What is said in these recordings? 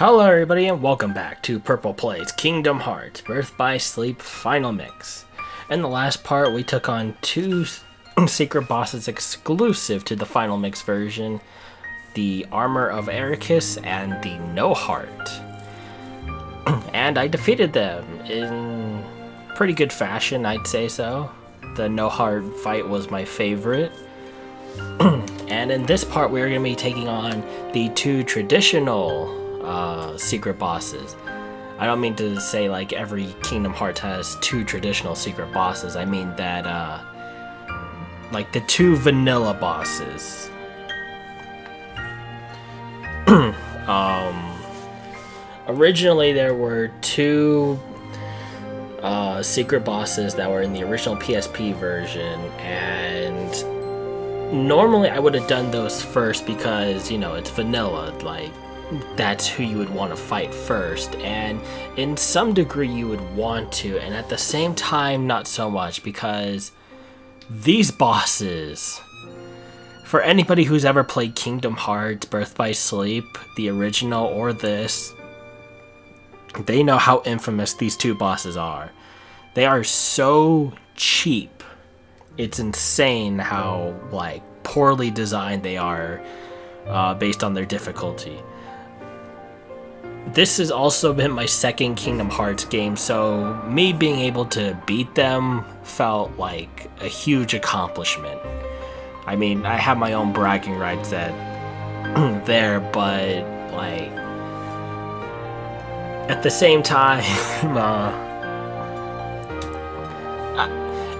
Hello everybody and welcome back to Purple Plays Kingdom Hearts Birth by Sleep Final Mix. In the last part we took on two secret bosses exclusive to the Final Mix version, the Armor of Ericus and the No Heart. And I defeated them in pretty good fashion, I'd say so. The No Heart fight was my favorite. And in this part we are going to be taking on the two traditional secret bosses. I don't mean to say like every Kingdom Hearts has two traditional secret bosses. I mean that like the two vanilla bosses. Originally there were two secret bosses that were in the original PSP version, and normally I would have done those first because, you know, it's vanilla, like that's who you would want to fight first, and in some degree you would want to, and at the same time not so much, because these bosses, for anybody who's ever played Kingdom Hearts Birth by Sleep, the original or this, they know how infamous these two bosses are. They are so cheap. It's insane how like poorly designed they are based on their difficulty. This has also been my second Kingdom Hearts game, so me being able to beat them felt like a huge accomplishment. I mean, I have my own bragging rights there, but like at the same time,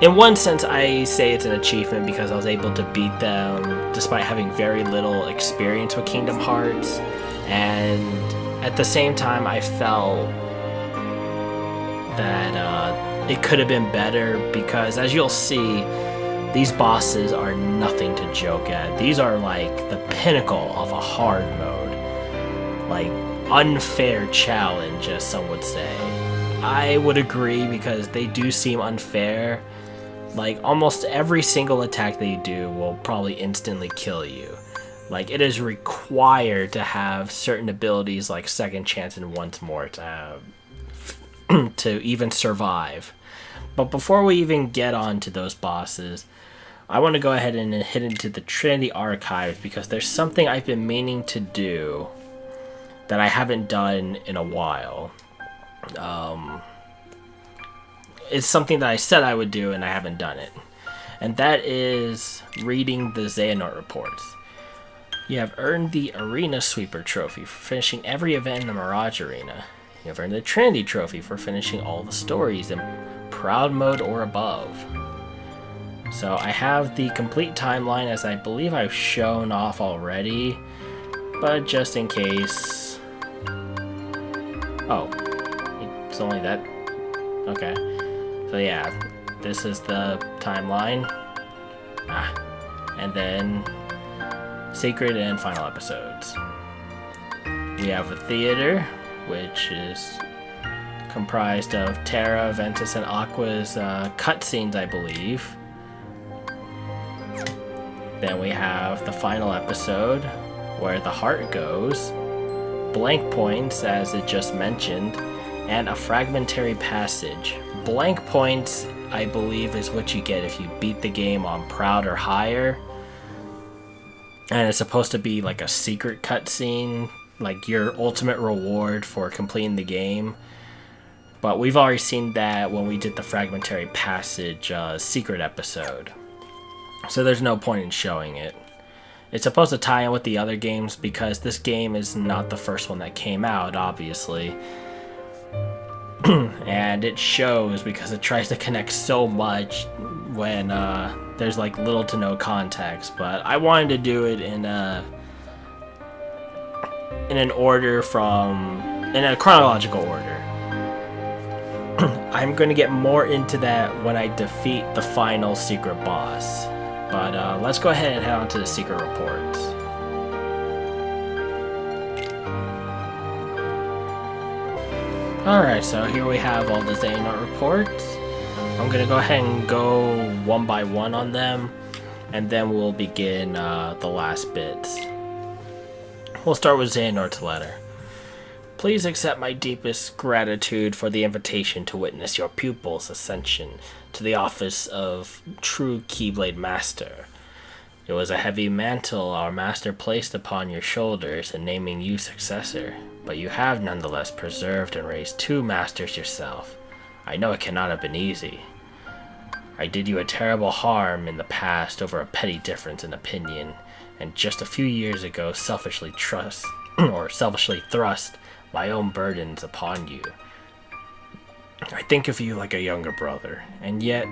in one sense I say it's an achievement because I was able to beat them despite having very little experience with Kingdom Hearts, and at the same time, I felt that it could have been better because, as you'll see, these bosses are nothing to joke at. These are like the pinnacle of a hard mode. Like, unfair challenge, as some would say. I would agree because they do seem unfair. Like, almost every single attack they do will probably instantly kill you. Like, it is required to have certain abilities like Second Chance and Once More to even survive. But before we even get on to those bosses, I want to go ahead and hit into the Trinity Archives because there's something I've been meaning to do that I haven't done in a while. It's something that I said I would do and I haven't done it. And that is reading the Xehanort reports. You have earned the Arena Sweeper Trophy for finishing every event in the Mirage Arena. You have earned the Trinity Trophy for finishing all the stories in Proud Mode or above. So I have the complete timeline, as I believe I've shown off already, but just in case... Oh, it's only that? Okay. So yeah, this is the timeline. And then Secret and Final Episodes. We have a theater, which is comprised of Terra, Ventus, and Aqua's cutscenes, I believe. Then we have the final episode, where the heart goes, blank points, as it just mentioned, and a fragmentary passage. Blank points, I believe, is what you get if you beat the game on Proud or higher. And it's supposed to be like a secret cutscene, like your ultimate reward for completing the game. But we've already seen that when we did the Fragmentary Passage secret episode. So there's no point in showing it. It's supposed to tie in with the other games because this game is not the first one that came out, obviously. And it shows because it tries to connect so much when there's like little to no context, but I wanted to do it in an order in a chronological order. I'm going to get more into that when I defeat the final secret boss, but let's go ahead and head on to the secret reports. Alright, so here we have all the Xehanort reports. I'm going to go ahead and go one by one on them, and then we'll begin the last bits. We'll start with Xehanort's letter. Please accept my deepest gratitude for the invitation to witness your pupil's ascension to the office of true Keyblade Master. It was a heavy mantle our master placed upon your shoulders in naming you successor, but you have nonetheless preserved and raised 2 masters yourself. I know it cannot have been easy. I did you a terrible harm in the past over a petty difference in opinion, and just a few years ago selfishly thrust my own burdens upon you. I think of you like a younger brother, and yet,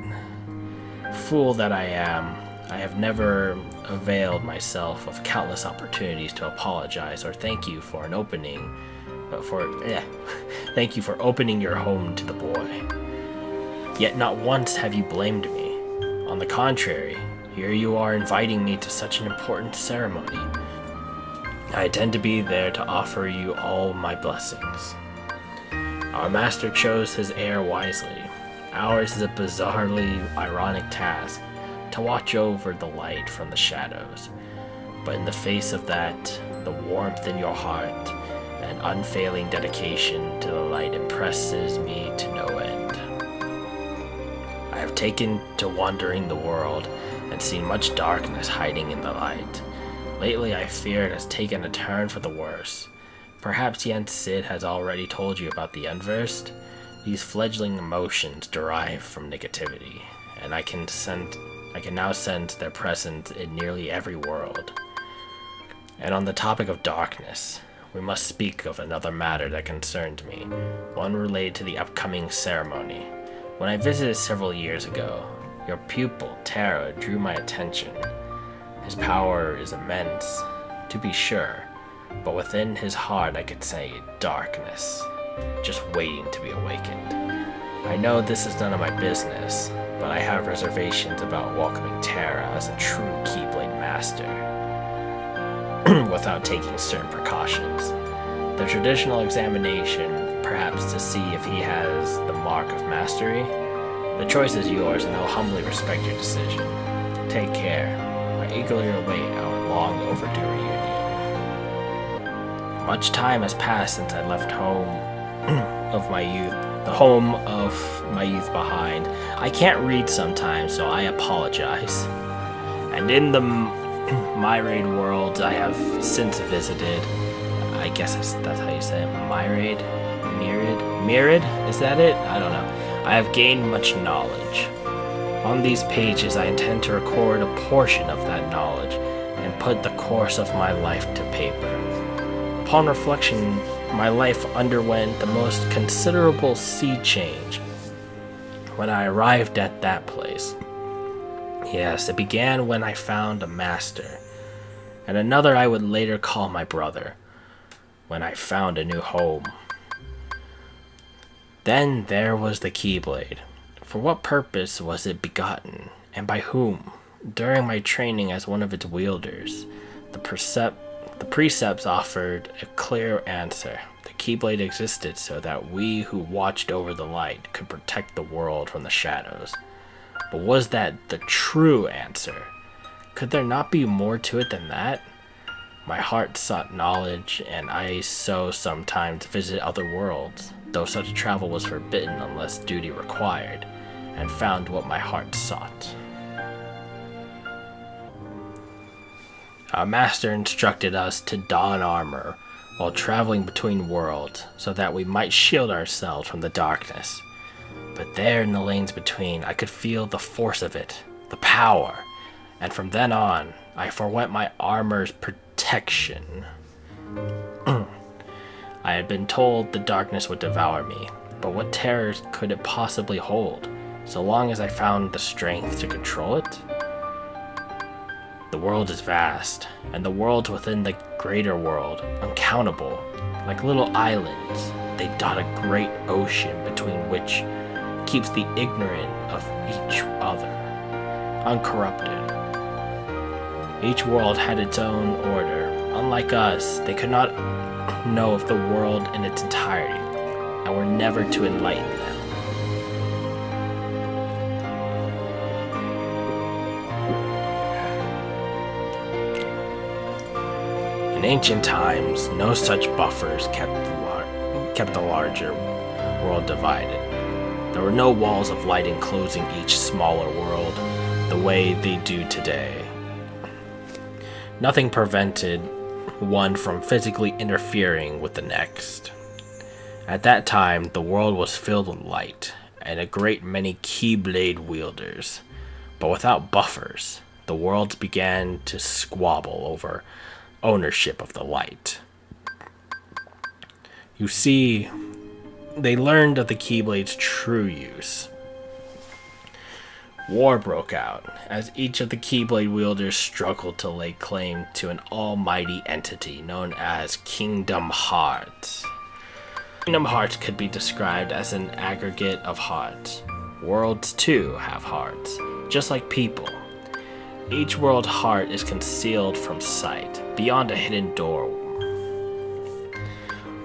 fool that I am, I have never availed myself of countless opportunities to apologize or thank you for thank you for opening your home to the boy. Yet not once have you blamed me. On the contrary, here you are inviting me to such an important ceremony. I intend to be there to offer you all my blessings. Our master chose his heir wisely. Ours is a bizarrely ironic task, to watch over the light from the shadows. But in the face of that, the warmth in your heart and unfailing dedication to the light impresses me to no end. I have taken to wandering the world and seen much darkness hiding in the light. Lately I fear it has taken a turn for the worse. Perhaps Jens Sid has already told you about the unversed. These fledgling emotions derive from negativity, and I can now sense their presence in nearly every world. And on the topic of darkness, we must speak of another matter that concerned me, one related to the upcoming ceremony. When I visited several years ago, your pupil, Tara, drew my attention. His power is immense, to be sure, but within his heart I could say darkness, just waiting to be awakened. I know this is none of my business, but I have reservations about welcoming Tara as a true Keyblade Master without taking certain precautions. The traditional examination, perhaps to see if he has the mark of mastery. The choice is yours, and I'll humbly respect your decision. Take care. I eagerly await our long overdue reunion. Much time has passed since I left the home of my youth behind. I can't read sometimes, so I apologize. And in the myriad worlds I have since visited, I guess that's how you say it, myriad? Myriad? Is that it? I don't know. I have gained much knowledge. On these pages I intend to record a portion of that knowledge and put the course of my life to paper. Upon reflection, my life underwent the most considerable sea change when I arrived at that place. Yes, it began when I found a master, and another I would later call my brother, when I found a new home. Then there was the Keyblade. For what purpose was it begotten, and by whom? During my training as one of its wielders, the precepts offered a clear answer. The Keyblade existed so that we who watched over the light could protect the world from the shadows. But was that the true answer? Could there not be more to it than that? My heart sought knowledge, and I so sometimes visited other worlds, though such travel was forbidden unless duty required, and found what my heart sought. Our master instructed us to don armor while traveling between worlds, so that we might shield ourselves from the darkness. But there in the lanes between, I could feel the force of it, the power, and from then on, I forwent my armor's protection. I had been told the darkness would devour me, but what terrors could it possibly hold, so long as I found the strength to control it? The world is vast, and the worlds within the greater world, uncountable. Like little islands, they dot a great ocean between which keeps the ignorant of each other, uncorrupted. Each world had its own order. Unlike us, they could not know of the world in its entirety, and were never to enlighten them. In ancient times, no such buffers kept kept the larger world divided. There were no walls of light enclosing each smaller world the way they do today. Nothing prevented one from physically interfering with the next. At that time, the world was filled with light and a great many keyblade wielders, but without buffers, the worlds began to squabble over ownership of the light. You see, they learned of the Keyblade's true use. War broke out as each of the Keyblade wielders struggled to lay claim to an almighty entity known as Kingdom Hearts. Kingdom Hearts could be described as an aggregate of hearts. Worlds too have hearts, just like people. Each world heart is concealed from sight, beyond a hidden door.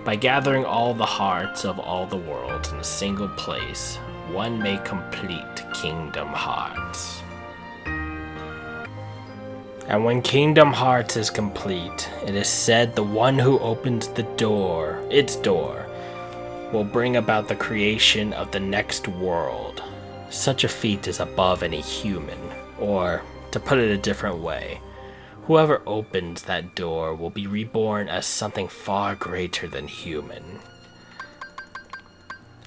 By gathering all the hearts of all the worlds in a single place, one may complete Kingdom Hearts. And when Kingdom Hearts is complete, it is said the one who opens the door, its door, will bring about the creation of the next world. Such a feat is above any human, or, to put it a different way, whoever opens that door will be reborn as something far greater than human.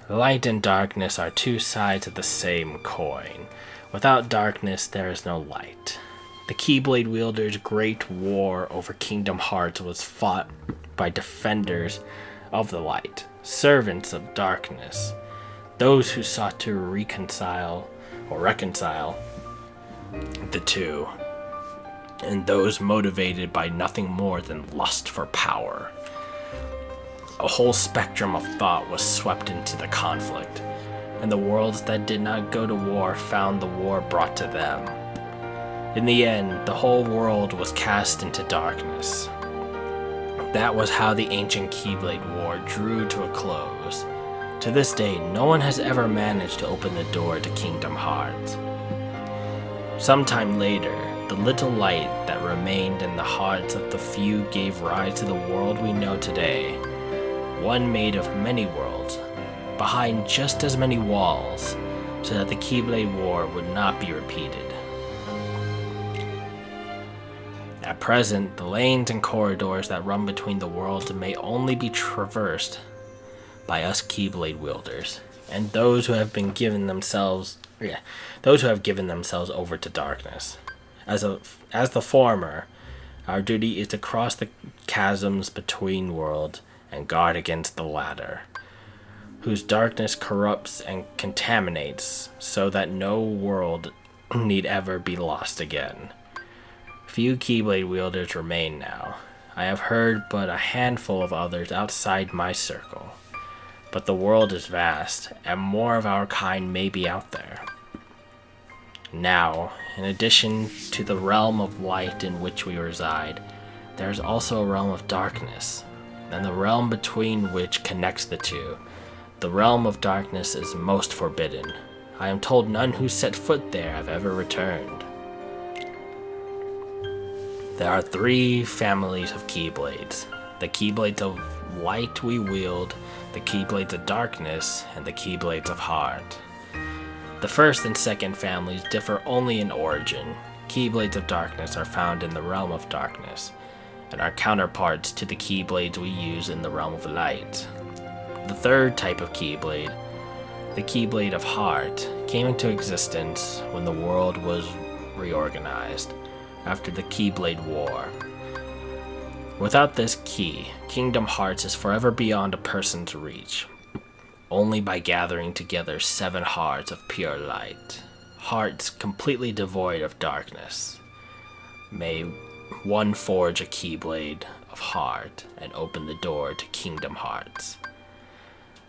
Light and darkness are two sides of the same coin. Without darkness, there is no light. The Keyblade wielders' great war over Kingdom Hearts was fought by defenders of the light, servants of darkness, those who sought to reconcile the two, and those motivated by nothing more than lust for power. A whole spectrum of thought was swept into the conflict, and the worlds that did not go to war found the war brought to them. In the end, the whole world was cast into darkness. That was how the ancient Keyblade War drew to a close. To this day, no one has ever managed to open the door to Kingdom Hearts. Sometime later, the little light that remained in the hearts of the few gave rise to the world we know today. One made of many worlds, behind just as many walls, so that the Keyblade War would not be repeated. At present, the lanes and corridors that run between the worlds may only be traversed by us Keyblade wielders, and those who have given themselves over to darkness. As the former, our duty is to cross the chasms between worlds and guard against the latter, whose darkness corrupts and contaminates so that no world need ever be lost again. Few Keyblade wielders remain now. I have heard but a handful of others outside my circle. But the world is vast, and more of our kind may be out there. Now, in addition to the realm of light in which we reside, there is also a realm of darkness, and the realm between which connects the two. The realm of darkness is most forbidden. I am told none who set foot there have ever returned. There are 3 families of Keyblades. The Keyblades of light we wield, the Keyblades of darkness, and the Keyblades of heart. The first and second families differ only in origin. Keyblades of darkness are found in the realm of darkness, and are counterparts to the Keyblades we use in the realm of light. The third type of Keyblade, the Keyblade of heart, came into existence when the world was reorganized after the Keyblade War. Without this key, Kingdom Hearts is forever beyond a person's reach. Only by gathering together 7 hearts of pure light, hearts completely devoid of darkness, may one forge a Keyblade of heart and open the door to Kingdom Hearts.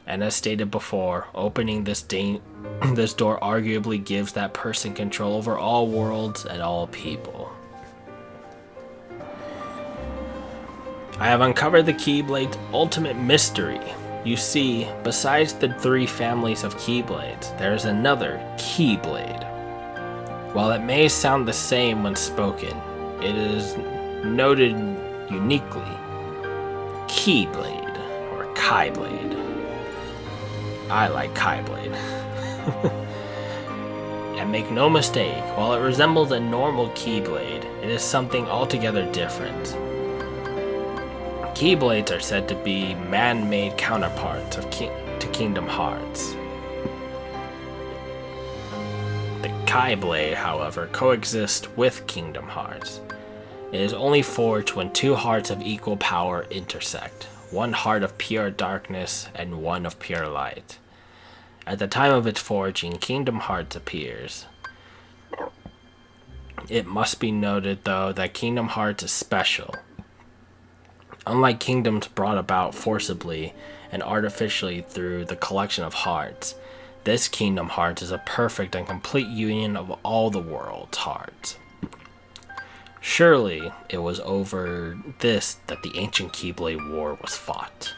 And as stated before, opening this door arguably gives that person control over all worlds and all people. I have uncovered the Keyblade's ultimate mystery. You see, besides the 3 families of Keyblades, there is another Keyblade. While it may sound the same when spoken, it is noted uniquely Keyblade, or Keyblade. I like Keyblade. And make no mistake, while it resembles a normal Keyblade, it is something altogether different. Keyblades are said to be man-made counterparts to Kingdom Hearts. The Keyblade, however, coexists with Kingdom Hearts. It is only forged when two hearts of equal power intersect, one heart of pure darkness and one of pure light. At the time of its forging, Kingdom Hearts appears. It must be noted, though, that Kingdom Hearts is special. Unlike kingdoms brought about forcibly and artificially through the collection of hearts, this Kingdom Hearts is a perfect and complete union of all the world's hearts. Surely, it was over this that the ancient Keyblade War was fought.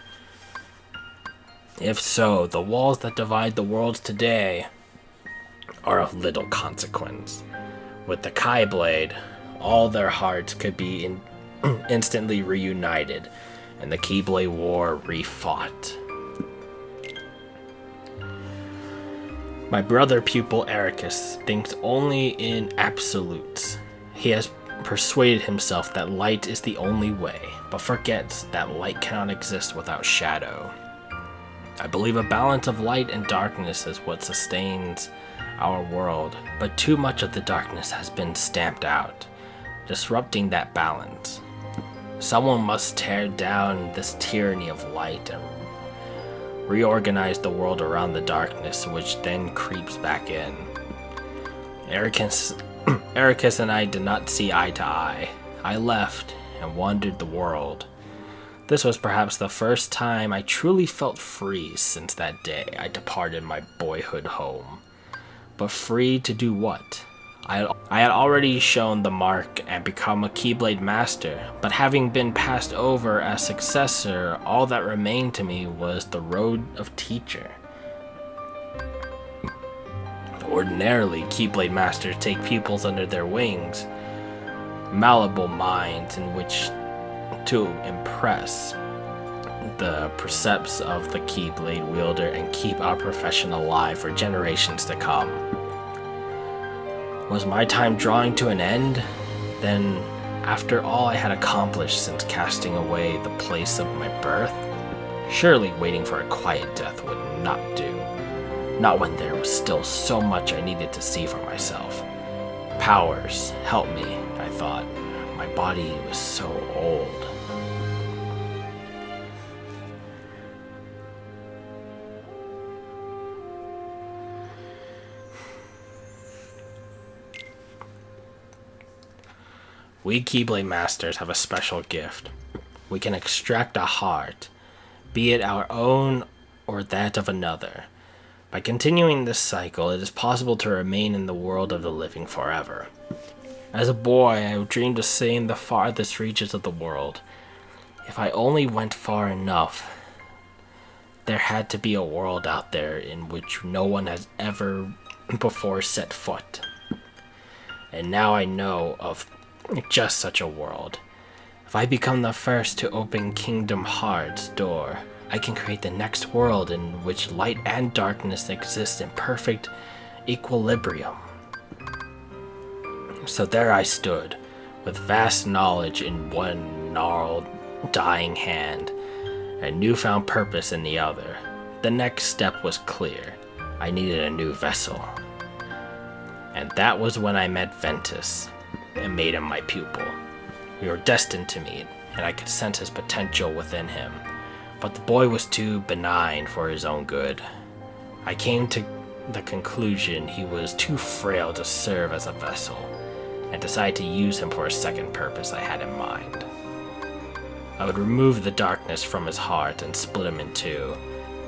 If so, the walls that divide the worlds today are of little consequence. With the Keyblade, all their hearts could be instantly reunited, and the Keyblade War refought. My brother pupil Ericus thinks only in absolutes. He has persuaded himself that light is the only way, but forgets that light cannot exist without shadow. I believe a balance of light and darkness is what sustains our world, but too much of the darkness has been stamped out, disrupting that balance. Someone must tear down this tyranny of light and reorganize the world around the darkness, which then creeps back in. Ericus and I did not see eye to eye. I left and wandered the world. This was perhaps the first time I truly felt free since that day I departed my boyhood home. But free to do what? I had already shown the mark and become a Keyblade Master, but having been passed over as successor, all that remained to me was the road of teacher. Ordinarily, Keyblade Masters take pupils under their wings, malleable minds in which to impress the precepts of the Keyblade wielder and keep our profession alive for generations to come. Was my time drawing to an end? Then, after all I had accomplished since casting away the place of my birth, surely waiting for a quiet death would not do. Not when there was still so much I needed to see for myself. Powers, help me, I thought. My body was so old. We Keyblade Masters have a special gift. We can extract a heart, be it our own or that of another. By continuing this cycle, it is possible to remain in the world of the living forever. As a boy, I dreamed of seeing the farthest reaches of the world. If I only went far enough, there had to be a world out there in which no one has ever before set foot. And now I know of just such a world. If I become the first to open Kingdom Hearts' door, I can create the next world in which light and darkness exist in perfect equilibrium. So there I stood, with vast knowledge in one gnarled, dying hand, and newfound purpose in the other. The next step was clear. I needed a new vessel. And that was when I met Ventus and made him my pupil. We were destined to meet, and I could sense his potential within him. But the boy was too benign for his own good. I came to the conclusion he was too frail to serve as a vessel, and decided to use him for a second purpose I had in mind. I would remove the darkness from his heart and split him in two.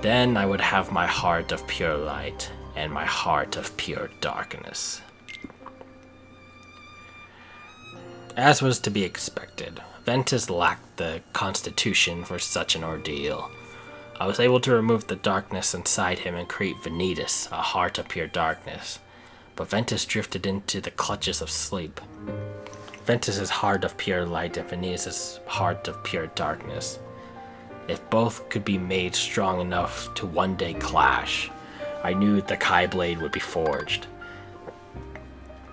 Then I would have my heart of pure light and my heart of pure darkness. As was to be expected, Ventus lacked the constitution for such an ordeal. I was able to remove the darkness inside him and create Vanitas, a heart of pure darkness. But Ventus drifted into the clutches of sleep. Ventus's heart of pure light and Vanitas' heart of pure darkness. If both could be made strong enough to one day clash, I knew the Kai blade would be forged.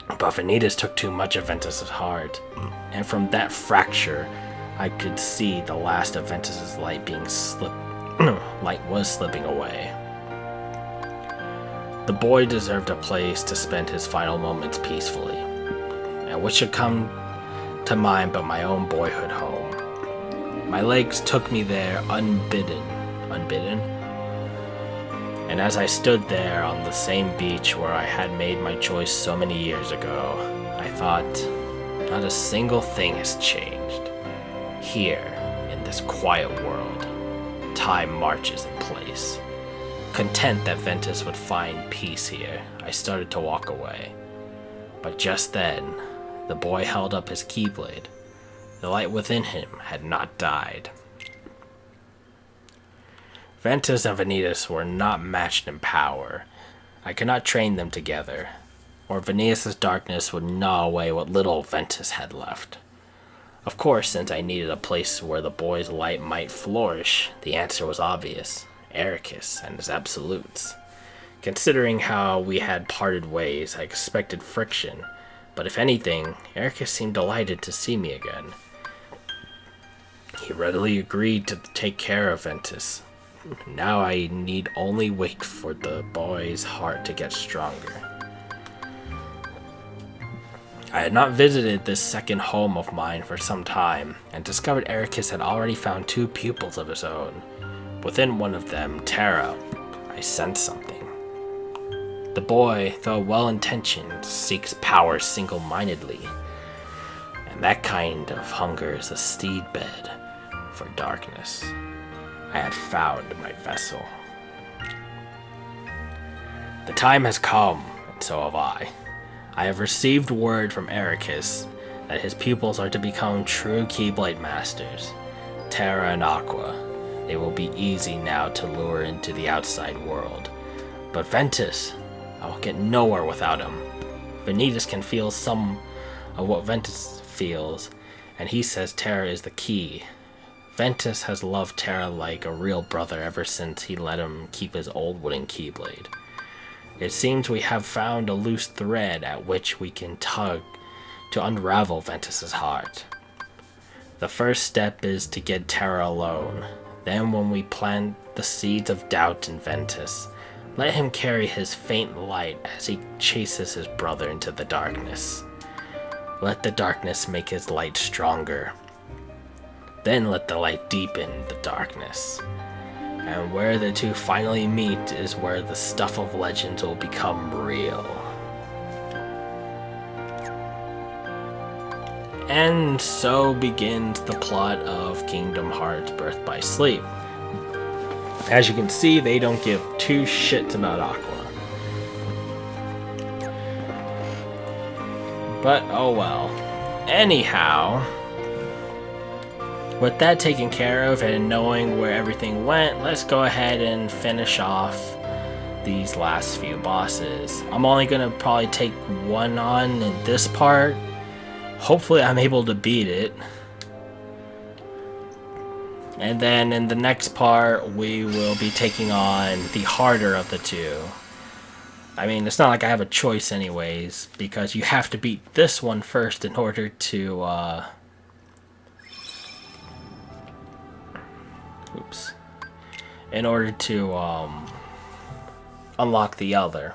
But Vanitas took too much of Ventus's heart, and from that fracture, I could see the last of Ventus's light light was slipping away. The boy deserved a place to spend his final moments peacefully, and what should come to mind but my own boyhood home. My legs took me there unbidden. And as I stood there on the same beach where I had made my choice so many years ago, I thought, not a single thing has changed. Here, in this quiet world, time marches in place. Content that Ventus would find peace here, I started to walk away. But just then, the boy held up his keyblade. The light within him had not died. Ventus and Vanitas were not matched in power. I could not train them together, or Vanitas' darkness would gnaw away what little Ventus had left. Of course, since I needed a place where the boy's light might flourish, the answer was obvious: Ericus and his absolutes. Considering how we had parted ways, I expected friction, but if anything, Ericus seemed delighted to see me again. He readily agreed to take care of Ventus. Now I need only wait for the boy's heart to get stronger. I had not visited this second home of mine for some time, and discovered Ericus had already found 2 pupils of his own. Within one of them, Terra, I sensed something. The boy, though well-intentioned, seeks power single-mindedly, and that kind of hunger is a seedbed for darkness. I had found my vessel. The time has come, and so have I. I have received word from Ericus that his pupils are to become true Keyblade masters, Terra and Aqua. They will be easy now to lure into the outside world. But Ventus, I will get nowhere without him. Vanitas can feel some of what Ventus feels, and he says Terra is the key. Ventus has loved Terra like a real brother ever since he let him keep his old wooden keyblade. It seems we have found a loose thread at which we can tug to unravel Ventus's heart. The first step is to get Terra alone. Then when we plant the seeds of doubt in Ventus, let him carry his faint light as he chases his brother into the darkness. Let the darkness make his light stronger. Then let the light deepen the darkness. And where the two finally meet is where the stuff of legends will become real. And so begins the plot of Kingdom Hearts Birth by Sleep. As you can see, they don't give 2 shits about Aqua. But oh well. Anyhow, with that taken care of and knowing where everything went, let's go ahead and finish off these last few bosses. I'm only gonna probably take one on in this part. Hopefully I'm able to beat it. And then in the next part, we will be taking on the harder of the 2. I mean, it's not like I have a choice anyways, because you have to beat this one first in order to, unlock the other.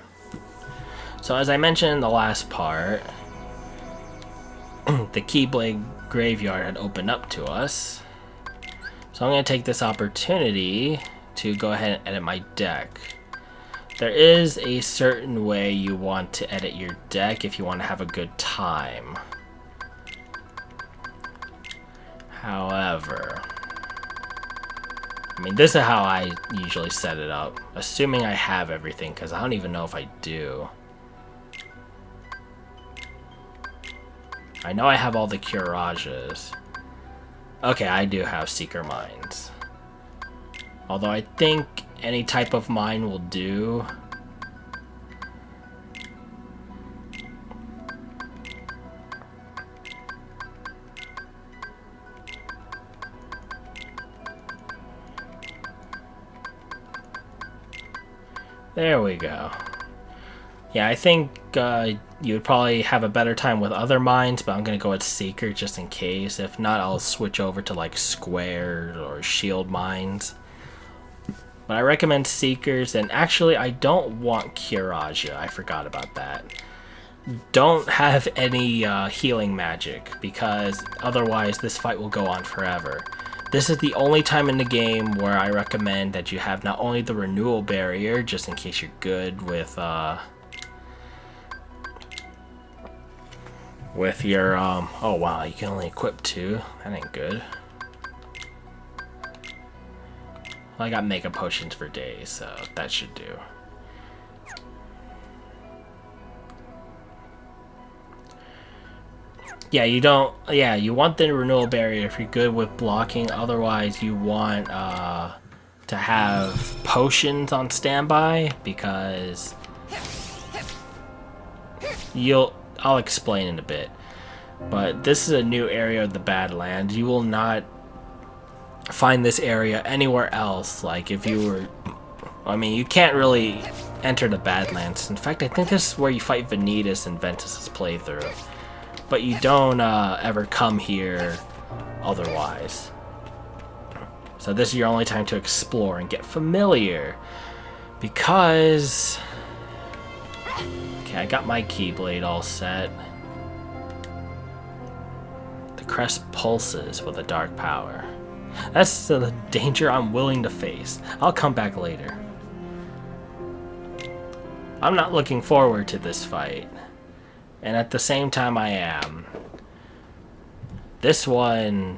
So as I mentioned in the last part, the Keyblade graveyard had opened up to us. So I'm going to take this opportunity to go ahead and edit my deck. There is a certain way you want to edit your deck if you want to have a good time. However, I mean, this is how I usually set it up, assuming I have everything, because I don't even know if I do. I know I have all the Curages. Okay, I do have Seeker Mines. Although I think any type of mine will do. There we go. Yeah, I think you would probably have a better time with other mines, but I'm going to go with Seeker just in case. If not, I'll switch over to like Square or Shield mines. But I recommend Seekers, and actually I don't want Curaja. I forgot about that. Don't have any healing magic, because otherwise this fight will go on forever. This is the only time in the game where I recommend that you have not only the renewal barrier, just in case you're good with your oh wow, you can only equip 2. That ain't good. Well, I got mega potions for days, so that should do. Yeah, you want the renewal barrier if you're good with blocking. Otherwise, you want to have potions on standby, because I'll explain in a bit. But this is a new area of the Badlands. You will not find this area anywhere else. Like if you were, I mean, you can't really enter the Badlands. In fact, I think this is where you fight Vanitas in Ventus's playthrough. But you don't ever come here otherwise. So this is your only time to explore and get familiar. Because... okay, I got my Keyblade all set. The crest pulses with a dark power. That's the danger I'm willing to face. I'll come back later. I'm not looking forward to this fight. And at the same time I am. This one,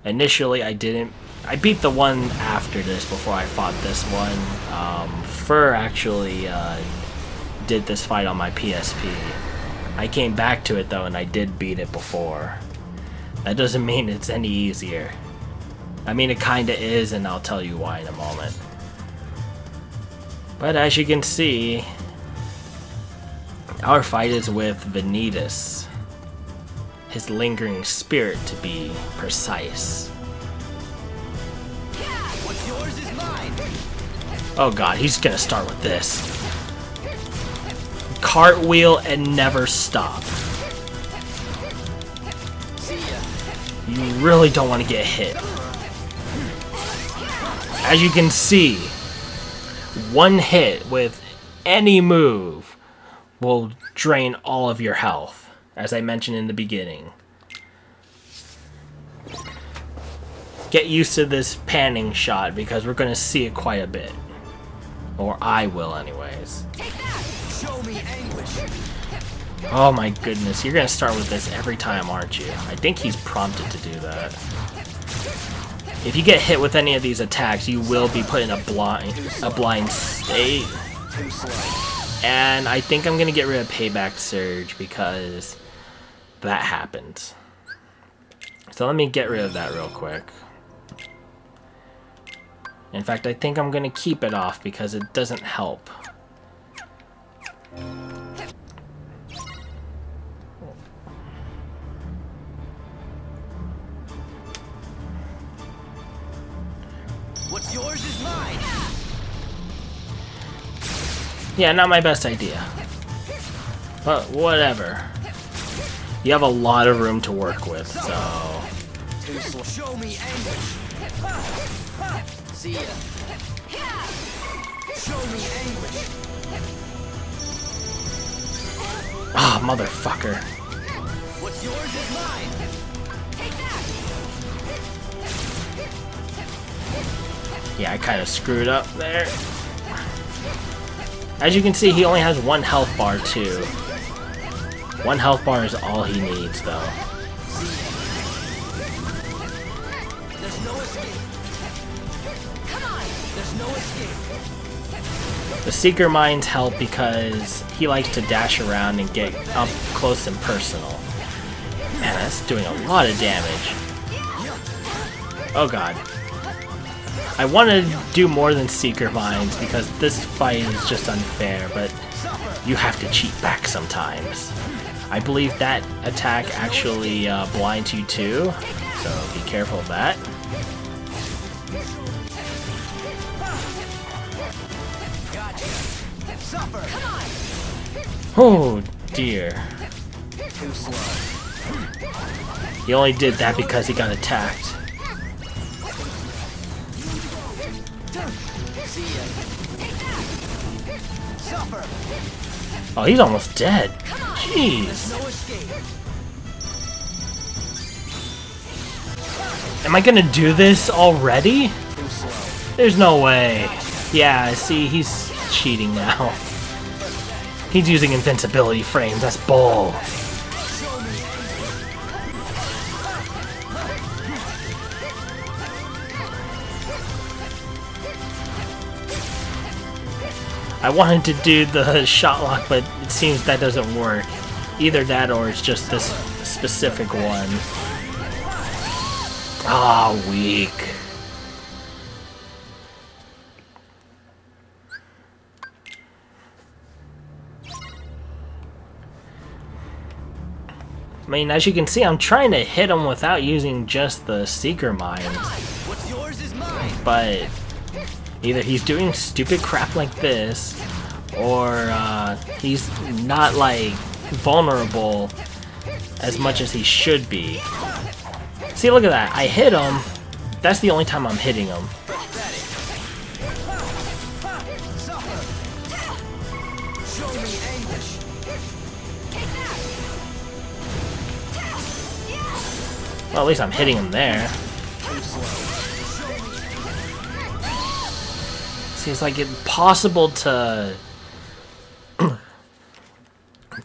initially I beat the one after this before I fought this one. Fur actually did this fight on my PSP. I came back to it though, and I did beat it before. That doesn't mean it's any easier. I mean, it kinda is, and I'll tell you why in a moment. But as you can see, our fight is with Vanitas. His lingering spirit, to be precise. What's yours is mine. Oh god, he's gonna start with this. Cartwheel and never stop. You really don't want to get hit. As you can see, one hit with any move will drain all of your health, as I mentioned in the beginning. Get used to this panning shot, because we're going to see it quite a bit. Or I will anyways. Show me Anguish. Oh my goodness, you're going to start with this every time, aren't you? I think he's prompted to do that. If you get hit with any of these attacks, you will be put in a blind state. And I think I'm going to get rid of Payback Surge, because that happens. So let me get rid of that real quick. In fact, I think I'm going to keep it off because it doesn't help. What's yours is mine. Yeah, not my best idea. But whatever. You have a lot of room to work with, so... Show me Anguish. See ya. Show me Anguish. Ah, motherfucker. What's yours is mine. Yeah, I kind of screwed up there. As you can see, he only has one health bar too. One health bar is all he needs, though. There's no escape. Come on. There's no escape. The Seeker Mines help because he likes to dash around and get up close and personal. Man, that's doing a lot of damage. Oh god. I want to do more than Seeker Mines because this fight is just unfair, but you have to cheat back sometimes. I believe that attack actually blinds you too, so be careful of that. Gotcha. Oh dear. Too slow. He only did that because he got attacked. See ya. Suffer. Oh, he's almost dead. There's Jeez. no escape. Am I gonna do this already? Too slow. There's no way. Yeah, see, he's cheating now. He's using invincibility frames. That's bull. Show me I wanted to do the shot lock, but it seems that doesn't work. Either that or it's just this specific one. Ah, weak. I mean, as you can see, I'm trying to hit him without using just the Seeker Mind. What's yours is mine. But either he's doing stupid crap like this, or he's not, like, vulnerable as much as he should be. See, look at that. I hit him. That's the only time I'm hitting him. Suffer. Show me anguish. Well, at least I'm hitting him there. Too slow. See, it's like impossible to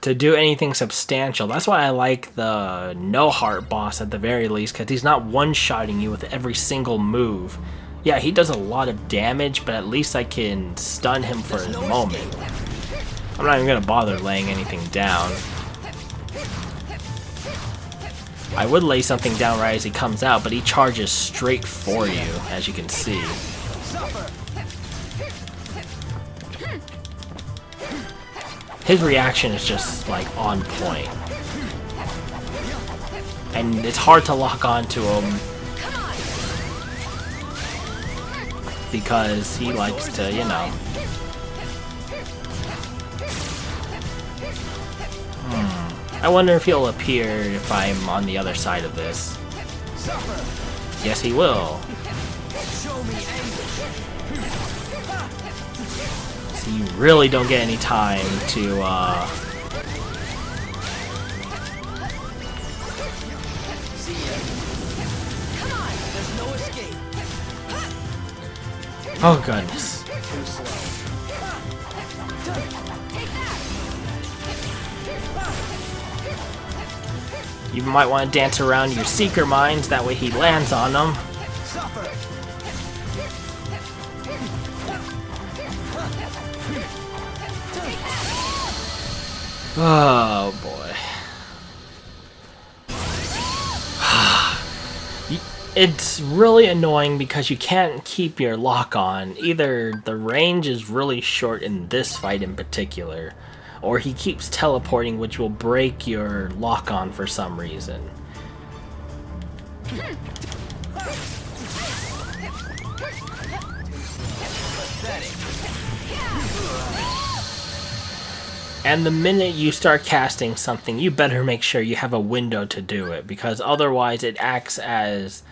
to do anything substantial. That's why I like the no heart boss at the very least, because he's not one-shotting you with every single move. Yeah, he does a lot of damage, but at least I can stun him for a moment. I'm not even gonna bother laying anything down. I would lay something down right as he comes out, but he charges straight for you, as you can see. Suffer. His reaction is just, like, on point. And it's hard to lock onto him because he likes to, you know. I wonder if he'll appear if I'm on the other side of this. Suffer. Yes, he will. Show me anguish. So you really don't get any time to, See ya. There's no escape. oh goodness. Too slow. You might want to dance around your Seeker Mines, that way he lands on them. Suffer. Oh boy. It's really annoying because you can't keep your lock on. Either the range is really short in this fight in particular, or he keeps teleporting, which will break your lock on for some reason. And the minute you start casting something, you better make sure you have a window to do it, because otherwise it acts as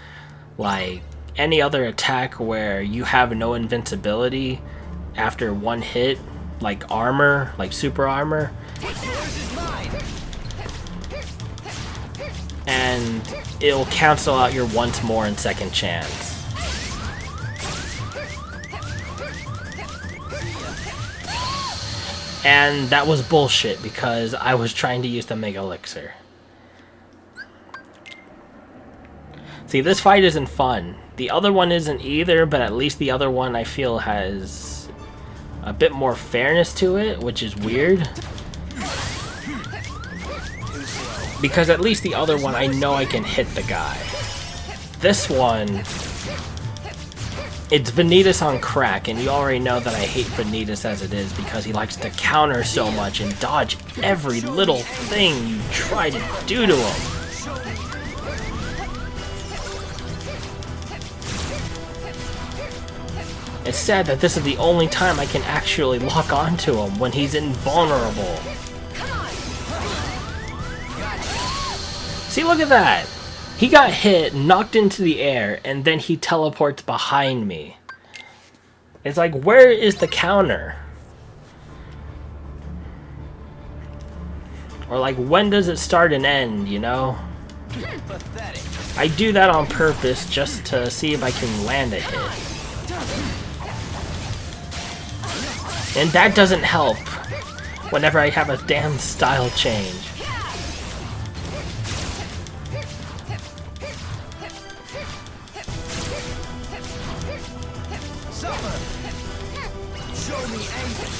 like any other attack where you have no invincibility after one hit, like armor, like super armor. What's yours is mine. And it'll cancel out your once more and second chance. And that was bullshit because I was trying to use the Mega Elixir. See, this fight isn't fun. The other one isn't either, but at least the other one I feel has a bit more fairness to it, which is weird. Because at least the other one, I know I can hit the guy. This one, it's Vanitas on crack, and you already know that I hate Vanitas as it is because he likes to counter so much and dodge every little thing you try to do to him. It's sad that this is the only time I can actually lock onto him when he's invulnerable. See, look at that! He got hit, knocked into the air, and then he teleports behind me. It's like, where is the counter? Or like, when does it start and end, you know? Pathetic. I do that on purpose just to see if I can land a hit. And that doesn't help whenever I have a damn style change. Suffer. Show me anguish.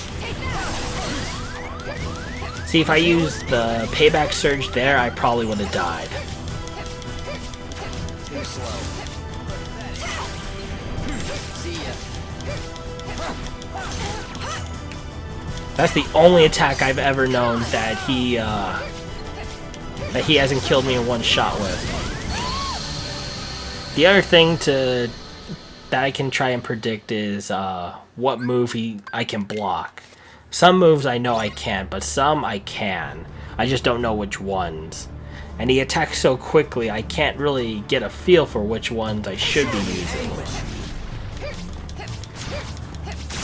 See, if I used the payback surge there, I probably would have died. Too slow. See ya. That's the only attack I've ever known that he hasn't killed me in one shot with. The other thing that I can try and predict is what move I can block. Some moves I know I can't, but some I can. I just don't know which ones. And he attacks so quickly, I can't really get a feel for which ones I should be using.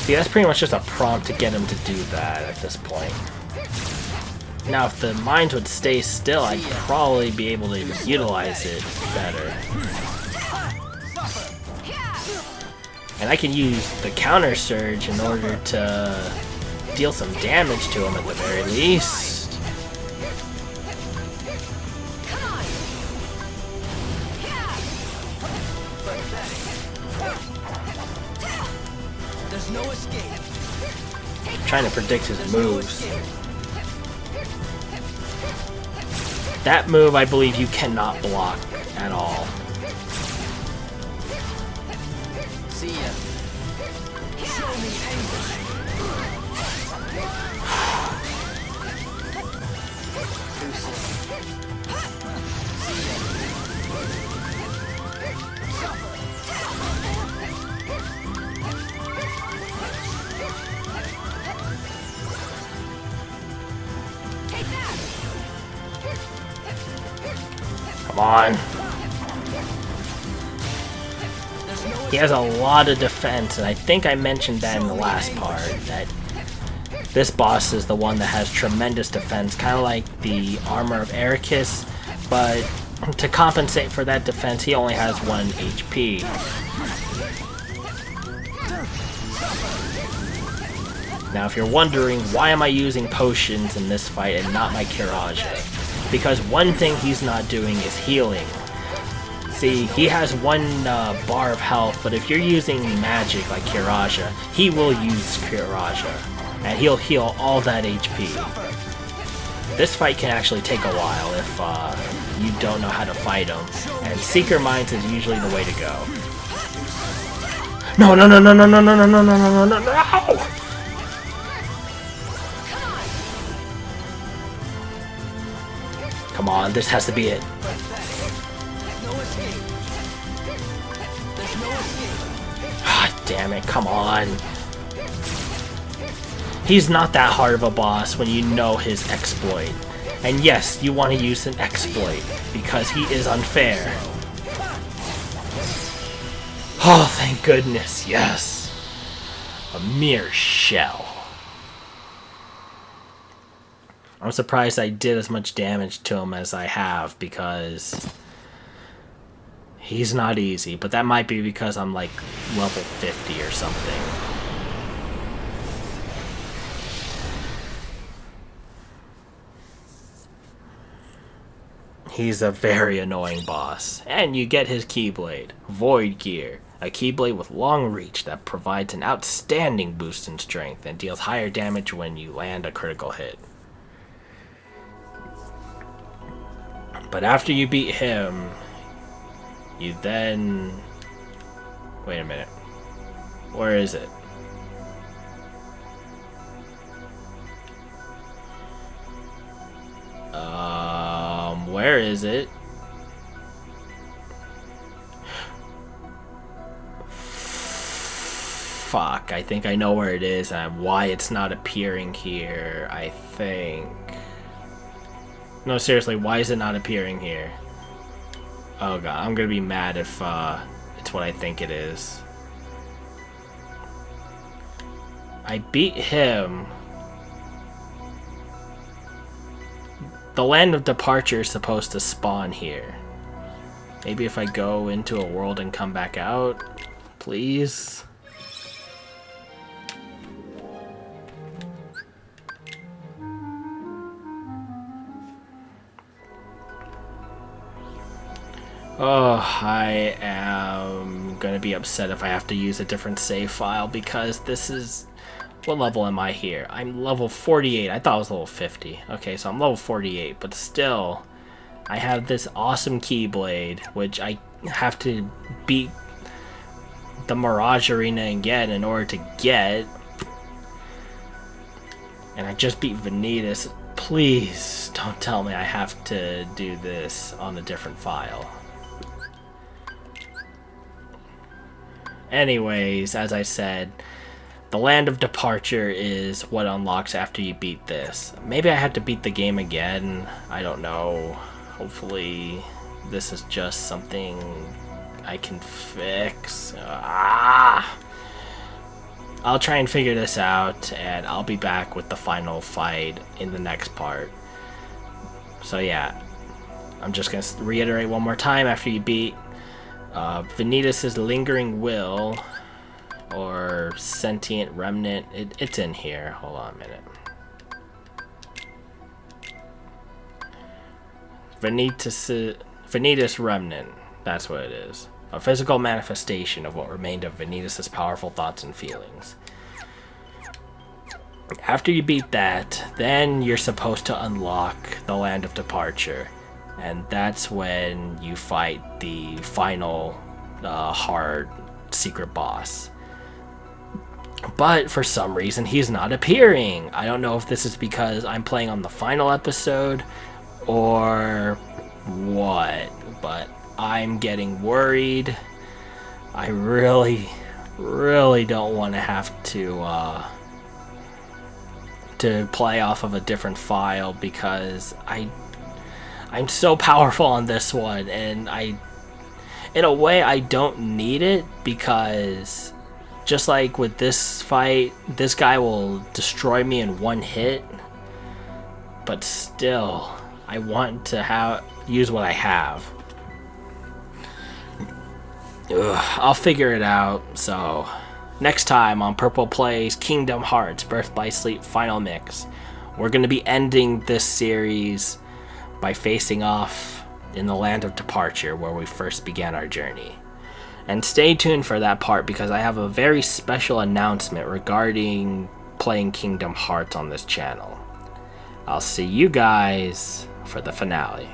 See, that's pretty much just a prompt to get him to do that at this point. Now, if the mines would stay still, I'd probably be able to utilize it better. And I can use the counter surge in order to deal some damage to him at the very least. There's no escape. I'm trying to predict his moves. That move, I believe you cannot block at all. See ya. Show me anguish. Too slow. See ya. Suffer. Come on. He has a lot of defense, and I think I mentioned that in the last part, that this boss is the one that has tremendous defense, kind of like the armor of Ericus, but to compensate for that defense, he only has 1 HP. Now, if you're wondering, why am I using potions in this fight and not my Kiraja? Because one thing he's not doing is healing. See, he has 1 bar of health, but if you're using magic like Kiraja, he will use Kiraja, and he'll heal all that HP. This fight can actually take a while if you don't know how to fight him, and Seeker Mines is usually the way to go. No, no, no, no, no, no, no, no, no, no, no, no, no! Come on, this has to be it. Ah, damn it, come on. He's not that hard of a boss when you know his exploit. And yes, you want to use an exploit, because he is unfair. Oh, thank goodness, yes. A mere shell. I'm surprised I did as much damage to him as I have, because he's not easy, but that might be because I'm like level 50 or something. He's a very annoying boss. And you get his Keyblade, Void Gear, a Keyblade with long reach that provides an outstanding boost in strength and deals higher damage when you land a critical hit. But after you beat him, you then... Wait a minute. Where is it? Where is it? Fuck. unlock. I think I know where it is and why it's not appearing here, I think. No, seriously, why is it not appearing here? Oh god, I'm gonna be mad if it's what I think it is. I beat him. The Land of Departure is supposed to spawn here. Maybe if I go into a world and come back out, please. Oh, I am gonna be upset if I have to use a different save file because this is... What level am I here? I'm level 48. I thought I was level 50. Okay, so I'm level 48, but still, I have this awesome Keyblade, which I have to beat the Mirage Arena again in order to get. And I just beat Vanitas. Please don't tell me I have to do this on a different file. Anyways, as I said, the Land of Departure is what unlocks after you beat this. Maybe I have to beat the game again. I don't know. Hopefully this is just something I can fix. I'll try and figure this out, and I'll be back with the final fight in the next part. So yeah, I'm just going to reiterate one more time after you beat Vanitas' Lingering Will, or Sentient Remnant. It's in here. Hold on a minute. Vanitas Remnant. That's what it is. A physical manifestation of what remained of Vanitas' powerful thoughts and feelings. After you beat that, then you're supposed to unlock the Land of Departure. And that's when you fight the final hard secret boss. But for some reason he's not appearing. I don't know if this is because I'm playing on the final episode or what, but I'm getting worried. I really don't want to have to play off of a different file because I'm so powerful on this one, and in a way I don't need it, because just like with this fight, this guy will destroy me in one hit, but still, I want to use what I have. I'll figure it out. So, next time on Purple Plays Kingdom Hearts Birth by Sleep Final Mix, we're going to be ending this series by facing off in the Land of Departure, where we first began our journey. And stay tuned for that part, because I have a very special announcement regarding playing Kingdom Hearts on this channel. I'll see you guys for the finale.